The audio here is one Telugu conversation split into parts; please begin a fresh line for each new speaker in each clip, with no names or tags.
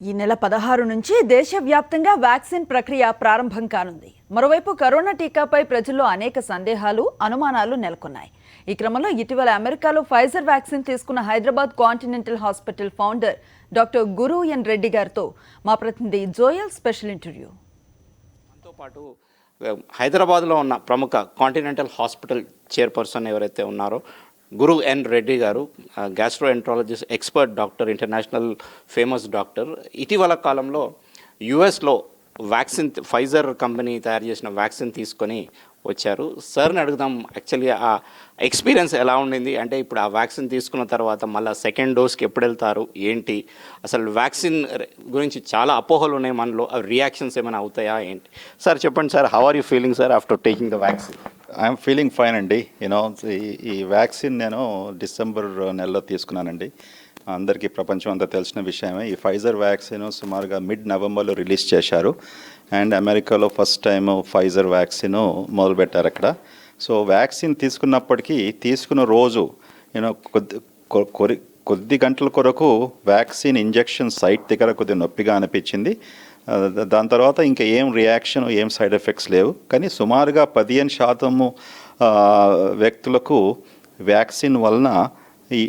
ఈ నెల 16 నుంచి దేశవ్యాప్తంగా వ్యాక్సిన్ ప్రక్రియ ప్రారంభం కానుంది. మరోవైపు కరోనా టీకాపై ప్రజల్లో అనేక సందేహాలు, అనుమానాలు నెలకొన్నాయి. ఈ క్రమంలో ఇటీవల అమెరికాలో ఫైజర్ వ్యాక్సిన్ తీసుకున్న Hyderabad Continental Hospital founder doctor Guru N Reddy గారితో మా ప్రతినిధి జోయల్ స్పెషల్ ఇంటర్వ్యూ.
దాంతో పాటు హైదరాబాద్లో ఉన్న ప్రముఖ కాంటినెంటల్ హాస్పిటల్ చైర్పర్సన్ ఎవరైతే ఉన్నారో గురు ఎన్ రెడ్డి గారు, gastroenterologist, expert doctor, international famous doctor. ఇటీవల కాలంలో యుఎస్లో వ్యాక్సిన్ ఫైజర్ కంపెనీ తయారు చేసిన వ్యాక్సిన్ తీసుకొని వచ్చారు. సార్ని అడుగుదాం, యాక్చువల్లీ ఆ ఎక్స్పీరియన్స్ ఎలా ఉండింది, అంటే ఇప్పుడు ఆ వ్యాక్సిన్ తీసుకున్న తర్వాత మళ్ళీ సెకండ్ డోస్కి ఎప్పుడు వెళ్తారు, ఏంటి అసలు వ్యాక్సిన్ గురించి చాలా అపోహలు ఉన్నాయి మనలో, అవి రియాక్షన్స్ ఏమైనా అవుతాయా ఏంటి? సార్ చెప్పండి sir, how are you feeling sir after taking the vaccine?
I'm feeling fine అండి. ఈ వ్యాక్సిన్ నేను డిసెంబర్ నెలలో తీసుకున్నానండి. అందరికీ ప్రపంచం అంతా తెలిసిన విషయమే. ఈ ఫైజర్ వ్యాక్సిన్ సుమారుగా మిడ్ నవంబర్లో రిలీజ్ చేశారు. అండ్ అమెరికాలో ఫస్ట్ టైం ఫైజర్ వ్యాక్సిన్ మొదలుపెట్టారు అక్కడ. సో వ్యాక్సిన్ తీసుకున్నప్పటికీ తీసుకున్న రోజు కొద్ది గంటల కొరకు వ్యాక్సిన్ ఇంజెక్షన్ సైట్ దగ్గర కొద్దిగా నొప్పిగా అనిపించింది. దాని తర్వాత ఇంకా ఏం రియాక్షన్, ఏం సైడ్ ఎఫెక్ట్స్ లేవు. కానీ సుమారుగా 15% వ్యక్తులకు వ్యాక్సిన్ వలన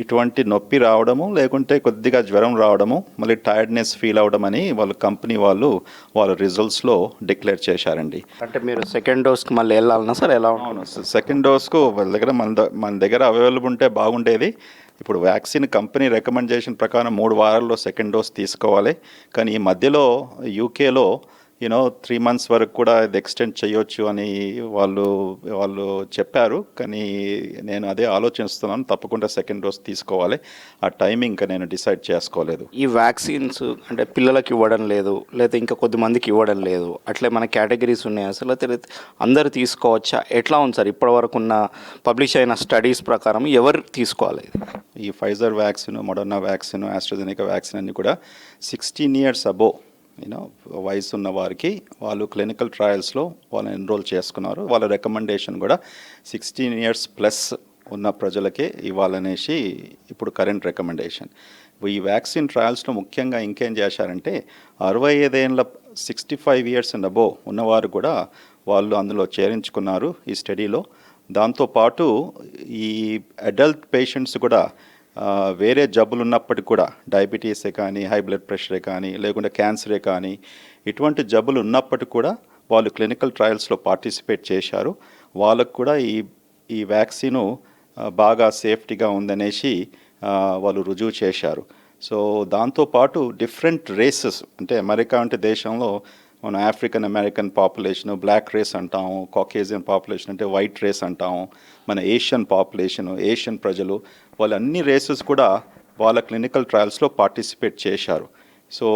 ఇటువంటి నొప్పి రావడము, లేకుంటే కొద్దిగా జ్వరం రావడము, మళ్ళీ టైర్డ్నెస్ ఫీల్ అవ్వడం అని కంపెనీ వాళ్ళ రిజల్ట్స్లో డిక్లేర్ చేశారండి.
అంటే మీరు సెకండ్ డోస్కి మళ్ళీ వెళ్ళాలన్నా సార్ ఎలా?
అవును, సెకండ్ డోస్కు వాళ్ళ దగ్గర మన దగ్గర అవైలబుల్ ఉంటే బాగుండేది. ఇప్పుడు వ్యాక్సిన్ కంపెనీ రికమెండేషన్ ప్రకారం 3 వారాల్లో సెకండ్ డోస్ తీసుకోవాలి. కానీ ఈ మధ్యలో యూకేలో 3 months వరకు కూడా ఇది ఎక్స్టెండ్ చేయొచ్చు అని వాళ్ళు చెప్పారు. కానీ నేను అదే ఆలోచిస్తున్నాను, తప్పకుండా సెకండ్ డోస్ తీసుకోవాలి. ఆ టైమింగ్ ఇంకా నేను డిసైడ్ చేసుకోలేదు.
ఈ వ్యాక్సిన్స్ అంటే పిల్లలకి ఇవ్వడం లేదు, లేదా ఇంకా కొద్దిమందికి ఇవ్వడం లేదు, అట్లే మన కేటగిరీస్ ఉన్నాయి అసలు, లేకపోతే అందరు తీసుకోవచ్చా, ఎట్లా ఉంది సార్? ఇప్పటివరకు ఉన్న పబ్లిష్ అయిన స్టడీస్ ప్రకారం ఎవరు తీసుకోవాలి?
ఈ Pfizer vaccine, Moderna vaccine, AstraZeneca vaccine అన్ని కూడా 16 years అబోవ్ వయసు ఉన్న వారికి వాళ్ళు క్లినికల్ ట్రయల్స్లో వాళ్ళు ఎన్రోల్ చేసుకున్నారు. వాళ్ళ రికమెండేషన్ కూడా 16 years ప్లస్ ఉన్న ప్రజలకే ఇవ్వాలనేసి ఇప్పుడు కరెంట్ రికమెండేషన్. ఈ వ్యాక్సిన్ ట్రయల్స్లో ముఖ్యంగా ఇంకేం చేశారంటే 65 ఏళ్ళ 65 years అండ్ అబోవ్ ఉన్నవారు కూడా వాళ్ళు అందులో చేరించుకున్నారు ఈ స్టడీలో. దాంతోపాటు ఈ అడల్ట్ పేషెంట్స్ కూడా వేరే జబ్బులు ఉన్నప్పటికీ కూడా, డయాబెటీసే కానీ, హై బ్లడ్ ప్రెషరే కానీ, లేకుంటే క్యాన్సరే కానీ, ఇటువంటి జబ్బులు ఉన్నప్పటికీ కూడా వాళ్ళు క్లినికల్ ట్రయల్స్లో పార్టిసిపేట్ చేశారు. వాళ్ళకు కూడా ఈ వ్యాక్సిను బాగా సేఫ్టీగా ఉందనేసి వాళ్ళు రుజువు చేశారు. సో దాంతోపాటు డిఫరెంట్ రేసెస్, అంటే అమెరికా అంటే దేశంలో మన African American population, black race అంటాము, కాకేజియన్ పాపులేషన్ అంటే వైట్ రేస్ అంటాము, మన ఏషియన్ పాపులేషను, ఏషియన్ ప్రజలు, వాళ్ళ అన్ని రేసెస్ కూడా వాళ్ళ క్లినికల్ ట్రయల్స్లో పార్టిసిపేట్ చేశారు. సో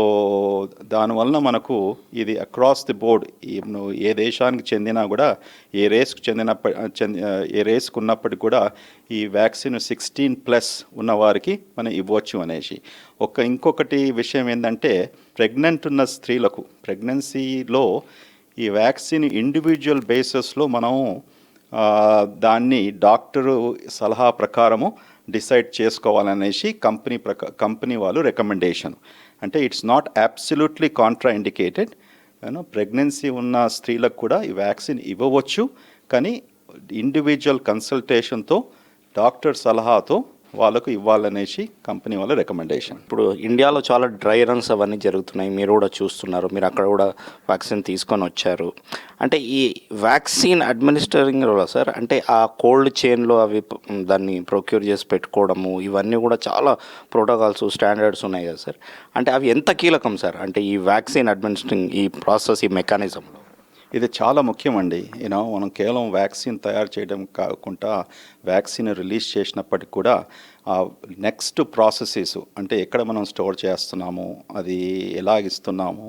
దానివలన మనకు ఇది అక్రాస్ ది బోర్డ్, ఏ దేశానికి చెందినా కూడా, ఏ రేస్కు ఉన్నప్పటికీ కూడా ఈ వ్యాక్సిన్ 16+ ఉన్నవారికి మనం ఇవ్వచ్చు అనేసి. ఇంకొకటి విషయం ఏంటంటే, ప్రెగ్నెంట్ ఉన్న స్త్రీలకు ప్రెగ్నెన్సీలో ఈ వ్యాక్సిన్ ఇండివిజువల్ బేసిస్లో మనం దాన్ని డాక్టరు సలహా ప్రకారము డిసైడ్ చేసుకోవాలనేసి కంపెనీ వాళ్ళు రికమెండేషన్. అంటే it's not absolutely Contra indicated. Pregnancy ఉన్న స్త్రీలకు కూడా ఈ వ్యాక్సిన్ ఇవ్వవచ్చు, కానీ ఇండివిజువల్ కన్సల్టేషన్తో, డాక్టర్ సలహాతో వాళ్ళకు ఇవ్వాలనేసి కంపెనీ వాళ్ళ రికమెండేషన్.
ఇప్పుడు ఇండియాలో చాలా డ్రై రన్స్ అవన్నీ జరుగుతున్నాయి, మీరు కూడా చూస్తున్నారు, మీరు అక్కడ కూడా వ్యాక్సిన్ తీసుకొని వచ్చారు. అంటే ఈ వ్యాక్సిన్ అడ్మినిస్టరింగ్లో సార్, అంటే ఆ కోల్డ్ చైన్లో అవి దాన్ని ప్రొక్యూర్ చేసి పెట్టుకోవడము, ఇవన్నీ కూడా చాలా ప్రోటోకాల్స్, స్టాండర్డ్స్ ఉన్నాయి కదా సార్. అంటే అవి ఎంత కీలకం సార్, అంటే ఈ వ్యాక్సిన్ అడ్మినిస్టరింగ్ ఈ ప్రాసెస్, ఈ మెకానిజంలో?
ఇది చాలా ముఖ్యమండి. మనం కేవలం వ్యాక్సిన్ తయారు చేయడం కాకుండా, వ్యాక్సిన్ రిలీజ్ చేసినప్పటికి కూడా ఆ నెక్స్ట్ ప్రాసెసెస్, అంటే ఎక్కడ మనం స్టోర్ చేస్తున్నాము, అది ఎలా ఇస్తున్నాము,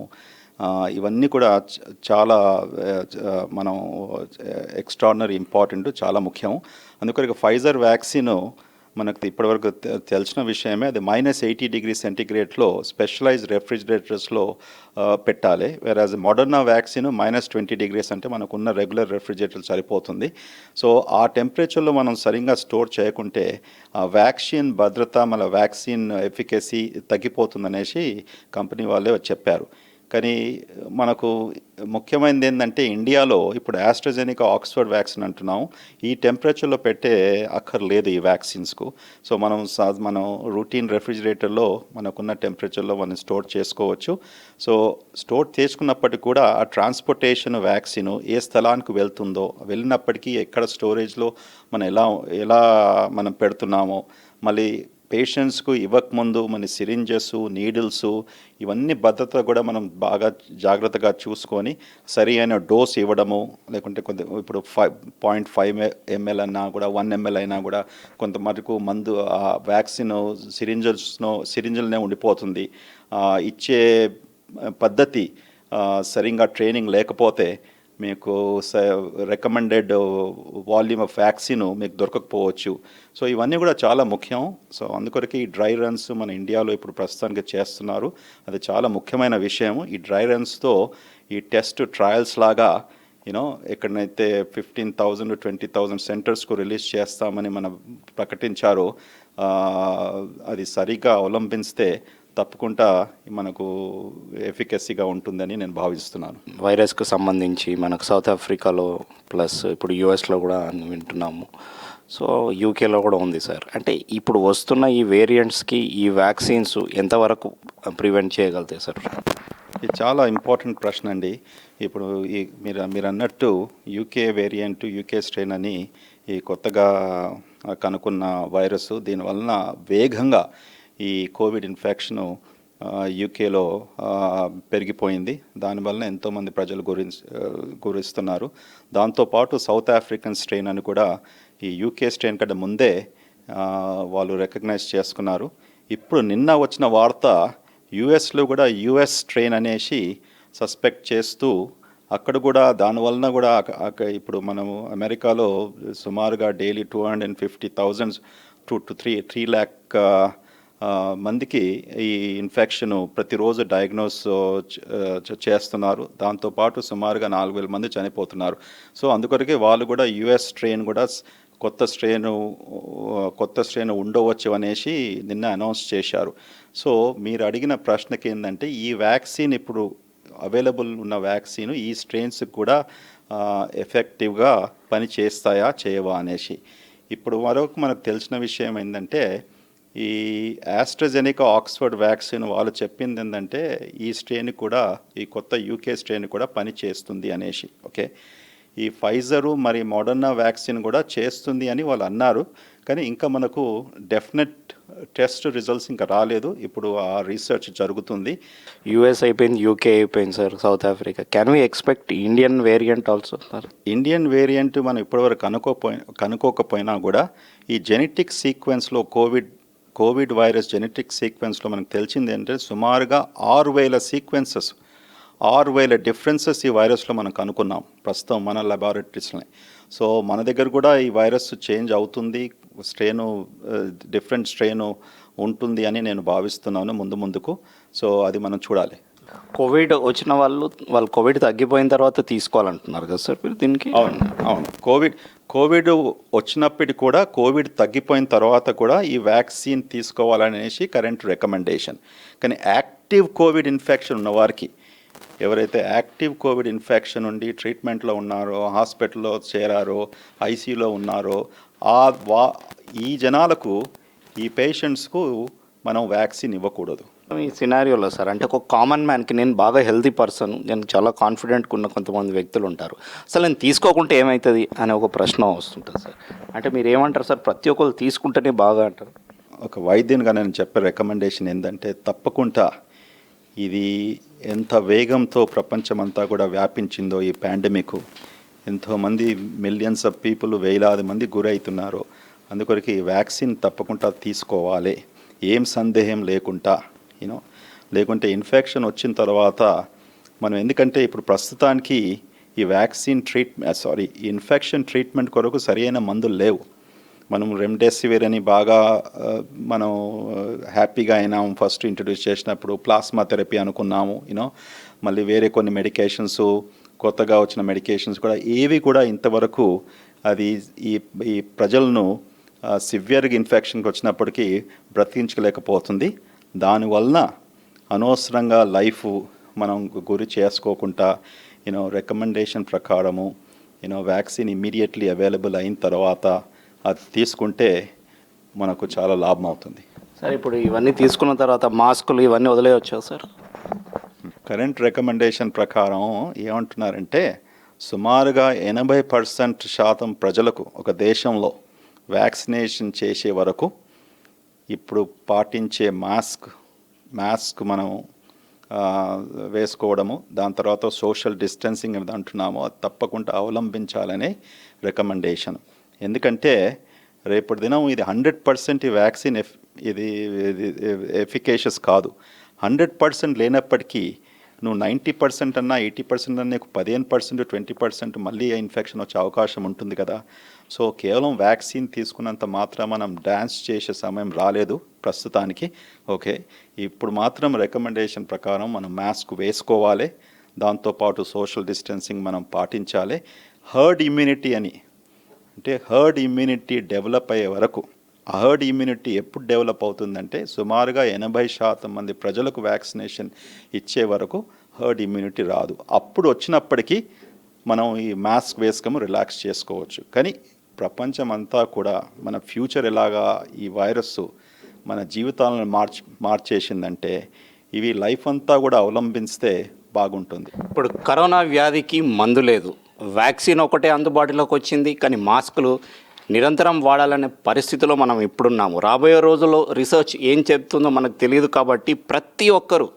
ఇవన్నీ కూడా చాలా మనం ఎక్స్ట్రాడినరీ ఇంపార్టెంట్, చాలా ముఖ్యం. అందుకని ఫైజర్ వ్యాక్సిన్ మనకు ఇప్పటివరకు తెలిసిన విషయమే, అది -80°C స్పెషలైజ్డ్ రెఫ్రిజిరేటర్స్లో పెట్టాలి. వేరాజ్ మోడర్నా వ్యాక్సిన్ -20° అంటే మనకున్న రెగ్యులర్ రెఫ్రిజిరేటర్ సరిపోతుంది. సో ఆ టెంపరేచర్లో మనం సరిగ్గా స్టోర్ చేయకుంటే ఆ వ్యాక్సిన్ భద్రత, మన వ్యాక్సిన్ ఎఫికసీ తగ్గిపోతుందనేసి కంపెనీ వాళ్ళే చెప్పారు. కానీ మనకు ముఖ్యమైనది ఏంటంటే ఇండియాలో ఇప్పుడు ఆస్ట్రాజెనికా ఆక్స్ఫర్డ్ వ్యాక్సిన్ అంటున్నాం, ఈ టెంపరేచర్లో పెట్టే అక్కర్లేదు ఈ వ్యాక్సిన్స్కు. సో మనం రూటీన్ రెఫ్రిజిరేటర్లో మనకున్న టెంపరేచర్లో మనం స్టోర్ చేసుకోవచ్చు. సో స్టోర్ చేసుకున్నప్పటికీ కూడా ఆ ట్రాన్స్పోర్టేషన్ వ్యాక్సిన్ ఏ స్థలానికి వెళ్తుందో, వెళ్ళినప్పటికీ ఎక్కడ స్టోరేజ్లో మనం ఎలా మనం పెడుతున్నామో, మళ్ళీ పేషెంట్స్కు ఇవ్వకముందు మన సిరింజెస్, నీడిల్స్ ఇవన్నీ భద్రత కూడా మనం బాగా జాగ్రత్తగా చూసుకొని సరి అయిన డోస్ ఇవ్వడము, లేకుంటే ఇప్పుడు 0.5 ml అన్నా కూడా 1 ml అయినా కూడా కొంతమటుకు మందు ఆ వ్యాక్సిన్ సిరింజల్నే ఉండిపోతుంది. ఇచ్చే పద్ధతి సరిగ్గా ట్రైనింగ్ లేకపోతే మీకు రికమెండెడ్ వాల్యూమ్ ఆఫ్ వ్యాక్సిన్ మీకు దొరకకపోవచ్చు. సో ఇవన్నీ కూడా చాలా ముఖ్యం. సో అందుకొరకు ఈ డ్రై రన్స్ మన ఇండియాలో ఇప్పుడు ప్రస్తుతానికి చేస్తున్నారు. అది చాలా ముఖ్యమైన విషయం. ఈ డ్రై రన్స్తో ఈ టెస్ట్ ట్రయల్స్ లాగా ఎక్కడనైతే 15,000 to 20,000 సెంటర్స్కు రిలీజ్ చేస్తామని మనం ప్రకటించారో అది సరిగా అవలంబిస్తే తప్పకుండా మనకు ఎఫికసీగా ఉంటుందని నేను భావిస్తున్నాను.
వైరస్కు సంబంధించి మనకు సౌత్ ఆఫ్రికాలో ప్లస్ ఇప్పుడు యుఎస్లో కూడా వింటున్నాము. సో యూకేలో కూడా ఉంది సార్. అంటే ఇప్పుడు వస్తున్న ఈ వేరియంట్స్కి ఈ వ్యాక్సిన్స్ ఎంతవరకు ప్రివెంట్ చేయగలుగుతాయి సార్?
ఇది చాలా ఇంపార్టెంట్ ప్రశ్న అండి. ఇప్పుడు మీరు అన్నట్టు యూకే వేరియంట్, యూకే స్ట్రెయిన్ అని ఈ కొత్తగా కనుక్కున్న వైరస్, దీనివలన వేగంగా ఈ కోవిడ్ ఇన్ఫెక్షను యూకేలో పెరిగిపోయింది. దానివల్ల ఎంతోమంది ప్రజలు గురిస్తున్నారు. దాంతోపాటు సౌత్ ఆఫ్రికన్ స్ట్రెయిన్ అని కూడా ఈ యూకే స్ట్రెయిన్ కంటే ముందే వాళ్ళు రికగ్నైజ్ చేసుకున్నారు. ఇప్పుడు నిన్న వచ్చిన వార్త యుఎస్లో కూడా యుఎస్ స్ట్రెయిన్ అనేసి సస్పెక్ట్ చేస్తూ అక్కడ కూడా దానివలన కూడా ఇప్పుడు మనము అమెరికాలో సుమారుగా డైలీ 250,000 to 3 lakh మందికి ఈ ఇన్ఫెక్షన్ ప్రతిరోజు డయాగ్నోస్ చేస్తున్నారు. దాంతోపాటు సుమారుగా 4,000 మంది చనిపోతున్నారు. సో అందుకొరకే వాళ్ళు కూడా యుఎస్ స్ట్రెయిన్ కూడా కొత్త స్ట్రెయిన్ ఉండవచ్చు అనేసి నిన్న అనౌన్స్ చేశారు. సో మీరు అడిగిన ప్రశ్నకి ఏంటంటే ఈ వ్యాక్సిన్ ఇప్పుడు అవైలబుల్ ఉన్న వ్యాక్సిన్ ఈ స్ట్రెయిన్స్కి కూడా ఎఫెక్టివ్గా పని చేస్తాయా చేయవా అనేసి. ఇప్పుడు మరొక మనకు తెలిసిన విషయం ఏంటంటే ఈ ఆస్ట్రాజెనికా ఆక్స్ఫర్డ్ వ్యాక్సిన్ వాళ్ళు చెప్పింది ఏంటంటే ఈ స్ట్రెయిన్ కూడా, ఈ కొత్త యూకే స్ట్రెయిన్ కూడా పని చేస్తుంది అనేసి. ఓకే, ఈ ఫైజరు మరి మోడర్నా వ్యాక్సిన్ కూడా చేస్తుంది అని వాళ్ళు అన్నారు. కానీ ఇంకా మనకు డెఫినెట్ టెస్ట్ రిజల్ట్స్ ఇంకా రాలేదు. ఇప్పుడు ఆ రీసెర్చ్ జరుగుతుంది.
యుఎస్ అయిపోయింది, యూకే అయిపోయింది sir, south Africa. Can we expect Indian variant also sir?
Indian variant మనం ఇప్పటివరకు కనుక్కోకపోయినా కూడా ఈ జెనెటిక్ సీక్వెన్స్లో కోవిడ్ వైరస్ జెనెటిక్ సీక్వెన్స్లో మనకు తెలిసింది ఏంటంటే సుమారుగా 6,000 సీక్వెన్సెస్, 6,000 డిఫరెన్సెస్ ఈ వైరస్లో మనం కనుక్కున్నాం ప్రస్తుతం మన లెబారెటరీస్లో. సో మన దగ్గర కూడా ఈ వైరస్ చేంజ్ అవుతుంది, డిఫరెంట్ స్ట్రెయిన్ ఉంటుంది అని నేను భావిస్తున్నాను ముందుకు. సో అది మనం చూడాలి.
కోవిడ్ వచ్చిన వాళ్ళు కోవిడ్ తగ్గిపోయిన తర్వాత తీసుకోవాలంటున్నారు కదా సార్ మీరు దీనికి?
అవును. కోవిడ్ వచ్చినప్పటికీ కూడా కోవిడ్ తగ్గిపోయిన తర్వాత కూడా ఈ వ్యాక్సిన్ తీసుకోవాలనేసి కరెంట్ రికమెండేషన్. కానీ యాక్టివ్ కోవిడ్ ఇన్ఫెక్షన్ ఉన్నవారికి, ఎవరైతే యాక్టివ్ కోవిడ్ ఇన్ఫెక్షన్ ఉండి ట్రీట్మెంట్లో ఉన్నారో, హాస్పిటల్లో చేరారో, ఐసీయూలో ఉన్నారో ఈ జనాలకు, ఈ పేషెంట్స్కు మనం వ్యాక్సిన్ ఇవ్వకూడదు.
ఈ సినారియోలో సార్, అంటే ఒక కామన్ మ్యాన్కి, నేను బాగా హెల్తీ పర్సన్, నేను చాలా కాన్ఫిడెంట్గా ఉన్న కొంతమంది వ్యక్తులు ఉంటారు, అసలు నేను తీసుకోకుంటే ఏమవుతుంది అనే ఒక ప్రశ్న వస్తుంటుంది సార్. అంటే మీరు ఏమంటారు సార్? ప్రతి ఒక్కరు తీసుకుంటేనే బాగా అంటారు.
ఒక వైద్యునిగా నేను చెప్పే రికమెండేషన్ ఏంటంటే తప్పకుండా ఇది ఎంత వేగంతో ప్రపంచమంతా కూడా వ్యాపించిందో ఈ పాండమిక్, ఎంతోమంది మిలియన్స్ ఆఫ్ పీపుల్, వేలాది మంది గురవుతున్నారు. అందుకొరకు ఈ వ్యాక్సిన్ తప్పకుండా తీసుకోవాలి, ఏం సందేహం లేకుండా. లేకుంటే ఇన్ఫెక్షన్ వచ్చిన తర్వాత మనం, ఎందుకంటే ఇప్పుడు ప్రస్తుతానికి ఈ ఇన్ఫెక్షన్ ట్రీట్మెంట్ కొరకు సరైన మందులు లేవు. మనం రెమ్డెసివిర్ అని బాగా మనం హ్యాపీగా అయినాం ఫస్ట్ ఇంట్రడ్యూస్ చేసినప్పుడు. ప్లాస్మా థెరపీ అనుకున్నాము, మళ్ళీ వేరే కొన్ని మెడికేషన్స్, కొత్తగా వచ్చిన మెడికేషన్స్ కూడా ఏవి కూడా ఇంతవరకు అది ఈ ప్రజలను సివియర్గా ఇన్ఫెక్షన్కి వచ్చినప్పటికీ బ్రతికించలేకపోతుంది. దానివలన అనవసరంగా లైఫ్ మనం గురి చేసుకోకుండా రికమెండేషన్ ప్రకారము వ్యాక్సిన్ ఇమ్మీడియట్లీ అవైలబుల్ అయిన తర్వాత అది తీసుకుంటే మనకు చాలా లాభం అవుతుంది.
సార్ ఇప్పుడు ఇవన్నీ తీసుకున్న తర్వాత మాస్కులు ఇవన్నీ వదిలేయచ్చా సార్?
కరెంట్ రికమెండేషన్ ప్రకారం ఏమంటున్నారంటే సుమారుగా 80% ప్రజలకు ఒక దేశంలో వ్యాక్సినేషన్ చేసే వరకు ఇప్పుడు పాటించే మాస్క్ మనం వేసుకోవడము, దాని తర్వాత సోషల్ డిస్టెన్సింగ్ అనేది అంటున్నామో అది తప్పకుండా అవలంబించాలనే రికమెండేషన్. ఎందుకంటే రేపటి దినం ఇది 100% ఈ వ్యాక్సిన్ ఇది ఎఫికేషియస్ కాదు. 100% లేనప్పటికీ నువ్వు 90% అన్నా 80% అన్నా నీకు 15% 20% మళ్ళీ ఇన్ఫెక్షన్ వచ్చే అవకాశం ఉంటుంది కదా. సో కేవలం వ్యాక్సిన్ తీసుకున్నంత మాత్రం మనం డ్యాన్స్ చేసే సమయం రాలేదు ప్రస్తుతానికి. ఓకే, ఇప్పుడు మాత్రం రికమెండేషన్ ప్రకారం మనం మాస్క్ వేసుకోవాలి, దాంతోపాటు సోషల్ డిస్టెన్సింగ్ మనం పాటించాలి. హర్డ్ ఇమ్యూనిటీ అని అంటే హర్డ్ ఇమ్యూనిటీ డెవలప్ అయ్యే వరకు, ఆ హర్డ్ ఇమ్యూనిటీ ఎప్పుడు డెవలప్ అవుతుందంటే సుమారుగా 80% మంది ప్రజలకు వ్యాక్సినేషన్ ఇచ్చే వరకు హర్డ్ ఇమ్యూనిటీ రాదు. అప్పుడు వచ్చినప్పటికీ మనం ఈ మాస్క్ వేసుకొని రిలాక్స్ చేసుకోవచ్చు. కానీ ప్రపంచం అంతా కూడా మన ఫ్యూచర్ ఎలాగా ఈ వైరస్ మన జీవితాలను మార్చేసిందంటే ఇవి లైఫ్ అంతా కూడా అవలంబిస్తే బాగుంటుంది.
ఇప్పుడు కరోనా వ్యాధికి మందు లేదు, వ్యాక్సిన్ ఒకటే అందుబాటులోకి వచ్చింది, కానీ మాస్కులు నిరంతరం వాడాలనే పరిస్థితిలో మనం ఇప్పుడున్నాము. రాబోయే రోజుల్లో రీసెర్చ్ ఏం చెప్తుందో మనకు తెలియదు. కాబట్టి ప్రతి ఒక్కరూ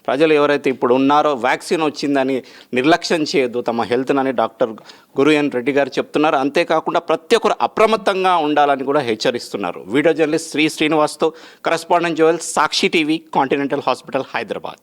ప్రజలు ఎవరైతే ఇప్పుడు ఉన్నారో వ్యాక్సిన్ వచ్చిందని నిర్లక్ష్యం చేయొద్దు తమ హెల్త్నని డాక్టర్ గురు ఎన్ రెడ్డి గారు చెప్తున్నారు. అంతేకాకుండా ప్రతి ఒక్కరు అప్రమత్తంగా ఉండాలని కూడా హెచ్చరిస్తున్నారు. వీడియో జర్నలిస్ట్ శ్రీనివాస్తో కరెస్పాండెంట్ జోయల్, సాక్షి టీవీ, కాంటినెంటల్ హాస్పిటల్, హైదరాబాద్.